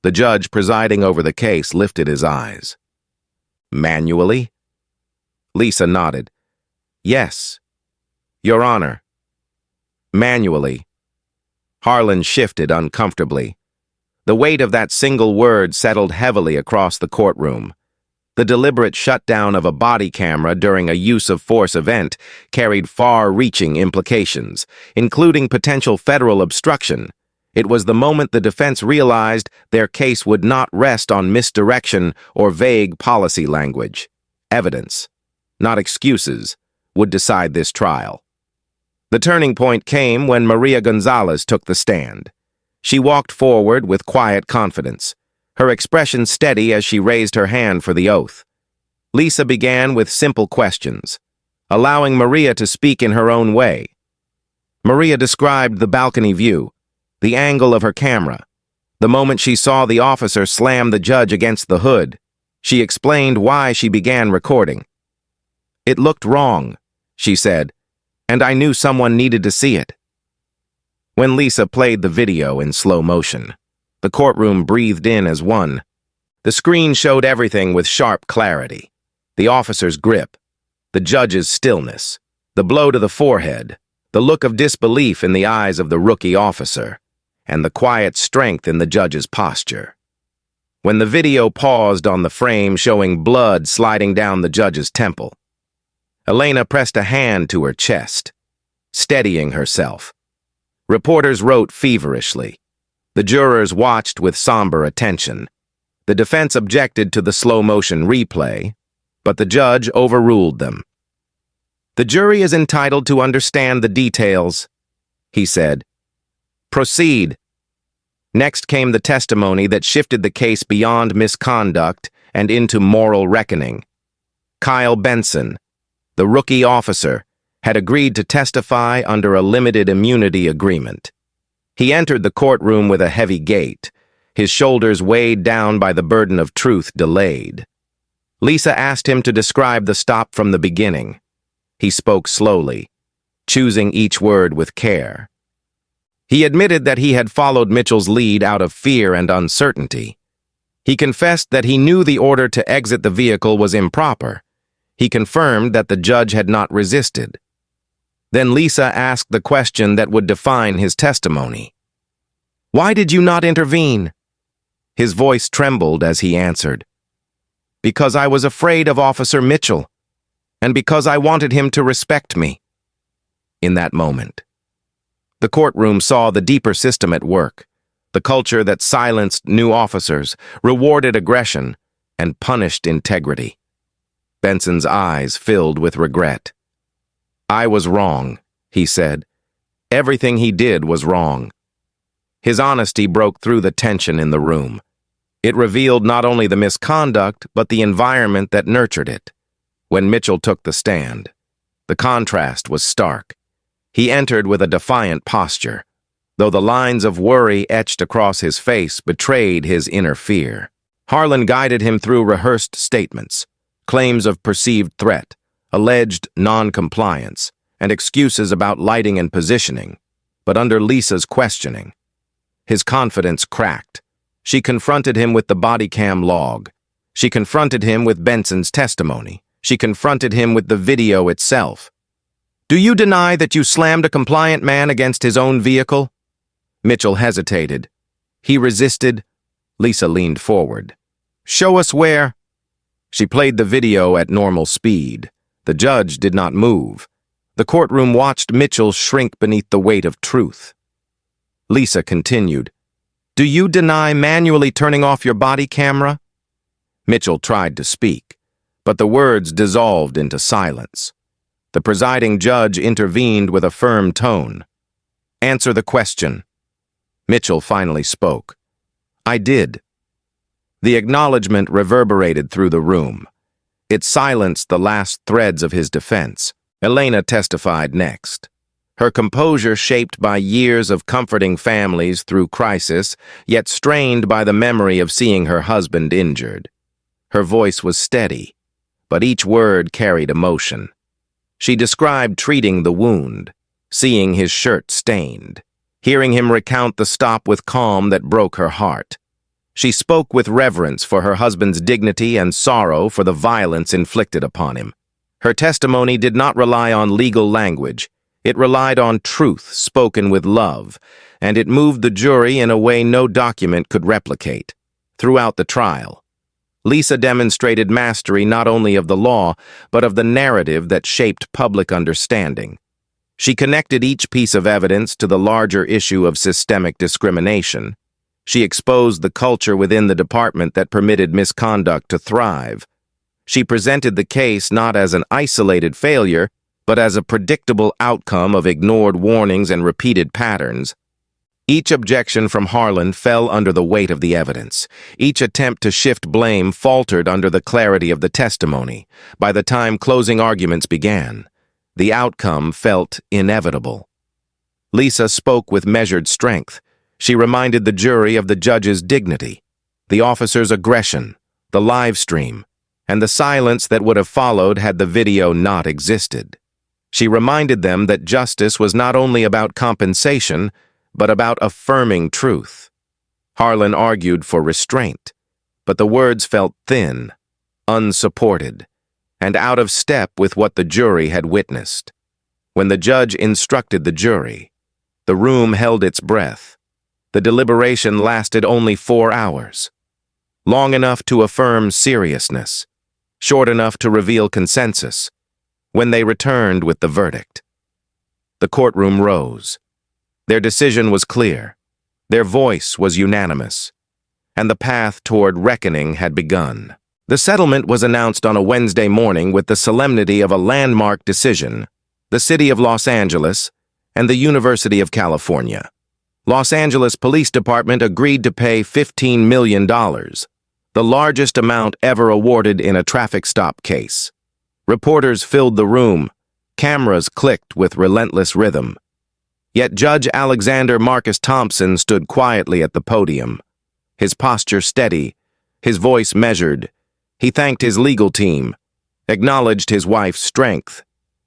Speaker 1: The judge presiding over the case lifted his eyes. "Manually?" Lisa nodded. "Yes, Your Honor." "Manually." Harlan shifted uncomfortably. The weight of that single word settled heavily across the courtroom. The deliberate shutdown of a body camera during a use-of-force event carried far-reaching implications, including potential federal obstruction. It was the moment the defense realized their case would not rest on misdirection or vague policy language. Evidence, not excuses, would decide this trial. The turning point came when Maria Gonzalez took the stand. She walked forward with quiet confidence, her expression steady as she raised her hand for the oath. Lisa began with simple questions, allowing Maria to speak in her own way. Maria described the balcony view, the angle of her camera. The moment she saw the officer slam the judge against the hood, she explained why she began recording. "It looked wrong," she said, "and I knew someone needed to see it." When Lisa played the video in slow motion, the courtroom breathed in as one. The screen showed everything with sharp clarity. The officer's grip, the judge's stillness, the blow to the forehead, the look of disbelief in the eyes of the rookie officer, and the quiet strength in the judge's posture. When the video paused on the frame showing blood sliding down the judge's temple, Elena pressed a hand to her chest, steadying herself. Reporters wrote feverishly. The jurors watched with somber attention. The defense objected to the slow-motion replay, but the judge overruled them. "The jury is entitled to understand the details," he said. "Proceed." Next came the testimony that shifted the case beyond misconduct and into moral reckoning. Kyle Benson, the rookie officer, had agreed to testify under a limited immunity agreement. He entered the courtroom with a heavy gait, his shoulders weighed down by the burden of truth delayed. Lisa asked him to describe the stop from the beginning. He spoke slowly, choosing each word with care. He admitted that he had followed Mitchell's lead out of fear and uncertainty. He confessed that he knew the order to exit the vehicle was improper. He confirmed that the judge had not resisted. Then Lisa asked the question that would define his testimony. "Why did you not intervene?" His voice trembled as he answered, "Because I was afraid of Officer Mitchell, and because I wanted him to respect me." In that moment, the courtroom saw the deeper system at work, the culture that silenced new officers, rewarded aggression, and punished integrity. Benson's eyes filled with regret. "I was wrong," he said. "Everything he did was wrong." His honesty broke through the tension in the room. It revealed not only the misconduct, but the environment that nurtured it. When Mitchell took the stand, the contrast was stark. He entered with a defiant posture, though the lines of worry etched across his face betrayed his inner fear. Harlan guided him through rehearsed statements, claims of perceived threat, alleged non-compliance, and excuses about lighting and positioning. But under Lisa's questioning, his confidence cracked. She confronted him with the body cam log. She confronted him with Benson's testimony. She confronted him with the video itself. "Do you deny that you slammed a compliant man against his own vehicle?" Mitchell hesitated. He resisted. Lisa leaned forward. "Show us where." She played the video at normal speed. The judge did not move. The courtroom watched Mitchell shrink beneath the weight of truth. Lisa continued. "Do you deny manually turning off your body camera?" Mitchell tried to speak, but the words dissolved into silence. The presiding judge intervened with a firm tone. "Answer the question." Mitchell finally spoke. "I did." The acknowledgement reverberated through the room. It silenced the last threads of his defense. Elena testified next. Her composure shaped by years of comforting families through crisis, yet strained by the memory of seeing her husband injured. Her voice was steady, but each word carried emotion. She described treating the wound, seeing his shirt stained, hearing him recount the stop with calm that broke her heart. She spoke with reverence for her husband's dignity and sorrow for the violence inflicted upon him. Her testimony did not rely on legal language. It relied on truth spoken with love, and it moved the jury in a way no document could replicate. Throughout the trial, Lisa demonstrated mastery not only of the law, but of the narrative that shaped public understanding. She connected each piece of evidence to the larger issue of systemic discrimination. She exposed the culture within the department that permitted misconduct to thrive. She presented the case not as an isolated failure, but as a predictable outcome of ignored warnings and repeated patterns. Each objection from Harlan fell under the weight of the evidence. Each attempt to shift blame faltered under the clarity of the testimony. By the time closing arguments began, the outcome felt inevitable. Lisa spoke with measured strength. She reminded the jury of the judge's dignity, the officer's aggression, the live stream, and the silence that would have followed had the video not existed. She reminded them that justice was not only about compensation, but about affirming truth. Harlan argued for restraint, but the words felt thin, unsupported, and out of step with what the jury had witnessed. When the judge instructed the jury, the room held its breath. The deliberation lasted only 4 hours, long enough to affirm seriousness, short enough to reveal consensus, when they returned with the verdict. The courtroom rose. Their decision was clear. Their voice was unanimous, and the path toward reckoning had begun. The settlement was announced on a Wednesday morning with the solemnity of a landmark decision: the City of Los Angeles and the University of California. Los Angeles Police Department agreed to pay $15 million, the largest amount ever awarded in a traffic stop case. Reporters filled the room. Cameras clicked with relentless rhythm. Yet Judge Alexander Marcus Thompson stood quietly at the podium, his posture steady, his voice measured. He thanked his legal team, acknowledged his wife's strength,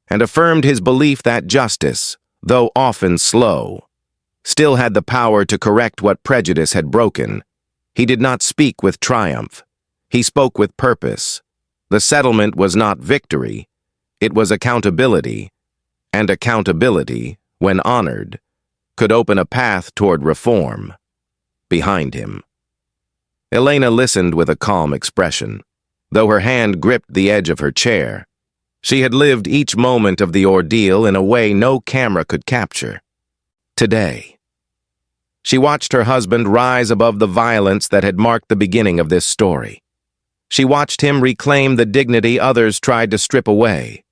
Speaker 1: and affirmed his belief that justice, though often slow, still had the power to correct what prejudice had broken. He did not speak with triumph. He spoke with purpose. The settlement was not victory. It was accountability, and accountability, when honored, could open a path toward reform. Behind him, Elena listened with a calm expression, though her hand gripped the edge of her chair. She had lived each moment of the ordeal in a way no camera could capture. Today, she watched her husband rise above the violence that had marked the beginning of this story. She watched him reclaim the dignity others tried to strip away.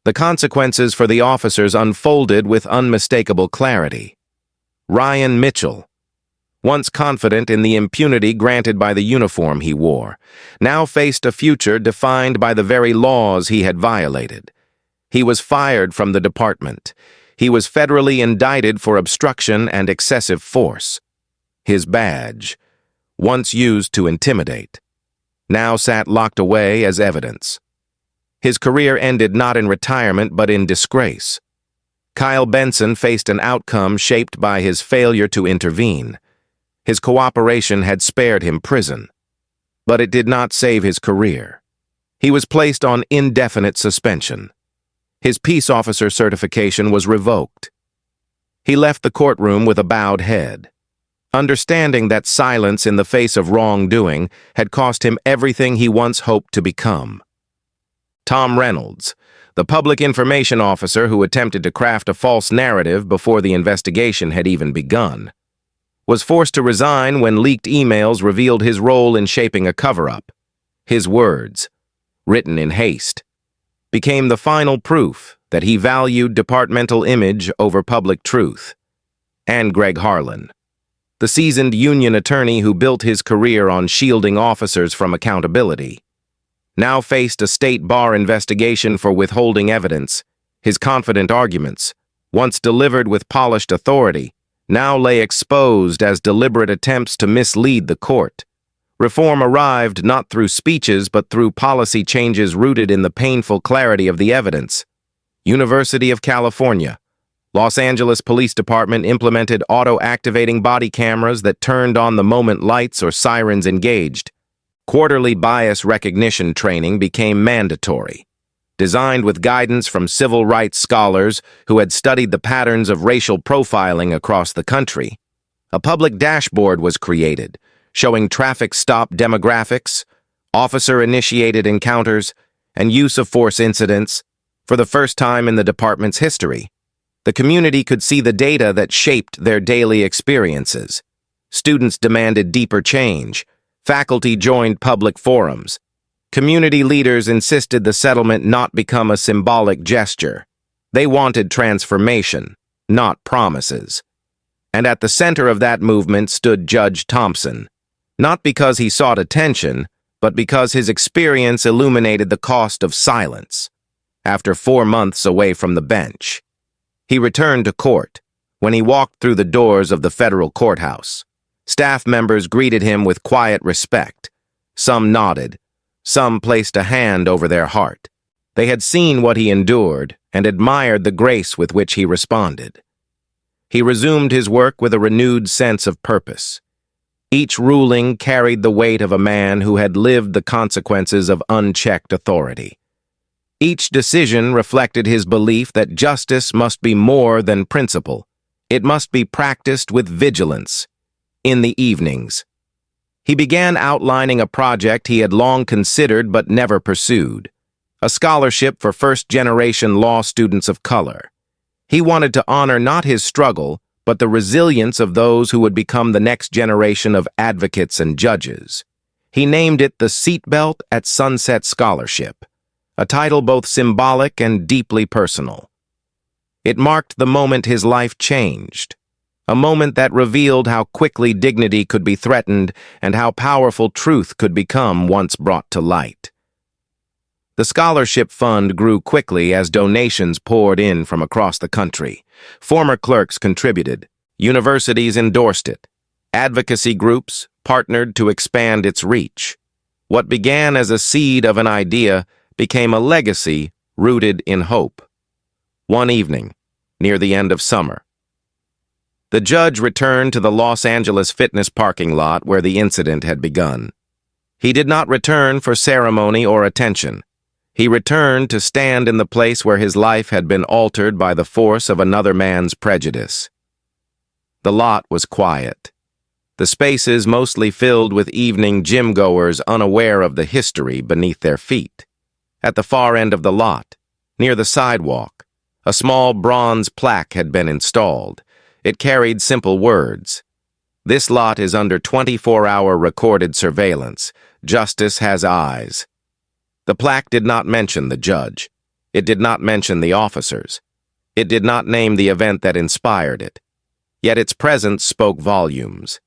Speaker 1: The consequences for the officers unfolded with unmistakable clarity. Ryan Mitchell, once confident in the impunity granted by the uniform he wore, now faced a future defined by the very laws he had violated. He was fired from the department. He was federally indicted for obstruction and excessive force. His badge, once used to intimidate, now sat locked away as evidence. His career ended not in retirement but in disgrace. Kyle Benson faced an outcome shaped by his failure to intervene. His cooperation had spared him prison, but it did not save his career. He was placed on indefinite suspension. His peace officer certification was revoked. He left the courtroom with a bowed head, understanding that silence in the face of wrongdoing had cost him everything he once hoped to become. Tom Reynolds, the public information officer who attempted to craft a false narrative before the investigation had even begun, was forced to resign when leaked emails revealed his role in shaping a cover-up. His words, written in haste, became the final proof that he valued departmental image over public truth. And Greg Harlan, the seasoned union attorney who built his career on shielding officers from accountability, now faced a state bar investigation for withholding evidence. His confident arguments, once delivered with polished authority, now lay exposed as deliberate attempts to mislead the court. Reform arrived not through speeches but through policy changes rooted in the painful clarity of the evidence. University of California. Los Angeles Police Department implemented auto-activating body cameras that turned on the moment lights or sirens engaged. Quarterly bias recognition training became mandatory, designed with guidance from civil rights scholars who had studied the patterns of racial profiling across the country. A public dashboard was created, showing traffic stop demographics, officer-initiated encounters, and use of force incidents. For the first time in the department's history, the community could see the data that shaped their daily experiences. Students demanded deeper change. Faculty joined public forums. Community leaders insisted the settlement not become a symbolic gesture. They wanted transformation, not promises. And at the center of that movement stood Judge Thompson, not because he sought attention, but because his experience illuminated the cost of silence. After 4 months away from the bench, he returned to court. When he walked through the doors of the federal courthouse, staff members greeted him with quiet respect. Some nodded, some placed a hand over their heart. They had seen what he endured and admired the grace with which he responded. He resumed his work with a renewed sense of purpose. Each ruling carried the weight of a man who had lived the consequences of unchecked authority. Each decision reflected his belief that justice must be more than principle. It must be practiced with vigilance. In the evenings, he began outlining a project he had long considered but never pursued, a scholarship for first-generation law students of color. He wanted to honor not his struggle, but the resilience of those who would become the next generation of advocates and judges. He named it the Seatbelt at Sunset Scholarship, a title both symbolic and deeply personal. It marked the moment his life changed, a moment that revealed how quickly dignity could be threatened and how powerful truth could become once brought to light. The scholarship fund grew quickly as donations poured in from across the country. Former clerks contributed. Universities endorsed it. Advocacy groups partnered to expand its reach. What began as a seed of an idea became a legacy rooted in hope. One evening, near the end of summer, the judge returned to the Los Angeles fitness parking lot where the incident had begun. He did not return for ceremony or attention. He returned to stand in the place where his life had been altered by the force of another man's prejudice. The lot was quiet, the spaces mostly filled with evening gym-goers unaware of the history beneath their feet. At the far end of the lot, near the sidewalk, a small bronze plaque had been installed. It carried simple words. This lot is under 24-hour recorded surveillance. Justice has eyes. The plaque did not mention the judge. It did not mention the officers. It did not name the event that inspired it. Yet its presence spoke volumes.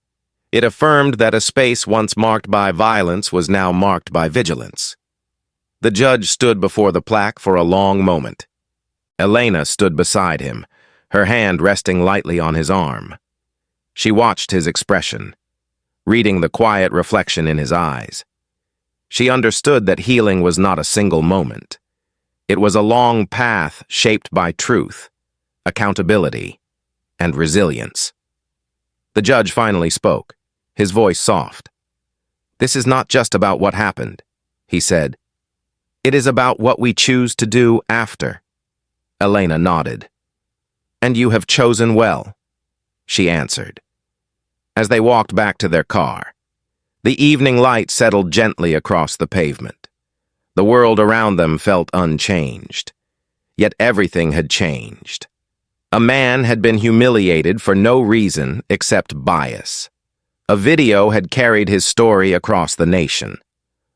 Speaker 1: It affirmed that a space once marked by violence was now marked by vigilance. The judge stood before the plaque for a long moment. Elena stood beside him, her hand resting lightly on his arm. She watched his expression, reading the quiet reflection in his eyes. She understood that healing was not a single moment. It was a long path shaped by truth, accountability, and resilience. The judge finally spoke, his voice soft. "This is not just about what happened," he said. "It is about what we choose to do after." Elena nodded. "And you have chosen well," she answered. As they walked back to their car, the evening light settled gently across the pavement. The world around them felt unchanged. Yet everything had changed. A man had been humiliated for no reason except bias. A video had carried his story across the nation.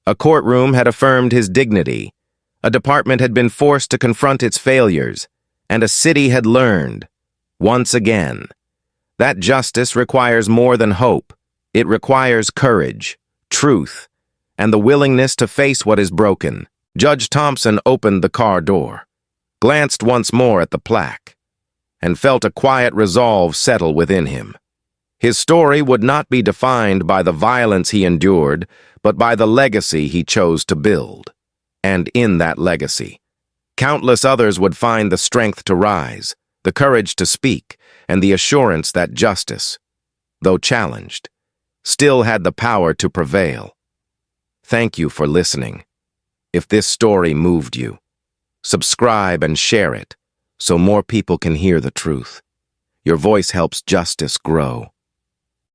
Speaker 1: A courtroom had affirmed his dignity. A department had been forced to confront its failures. And a city had learned, once again, that justice requires more than hope. It requires courage, truth, and the willingness to face what is broken. Judge Thompson opened the car door, glanced once more at the plaque, and felt a quiet resolve settle within him. His story would not be defined by the violence he endured, but by the legacy he chose to build. And in that legacy, countless others would find the strength to rise, the courage to speak, and the assurance that justice, though challenged, still had the power to prevail. Thank you for listening. If this story moved you, subscribe and share it so more people can hear the truth. Your voice helps justice grow.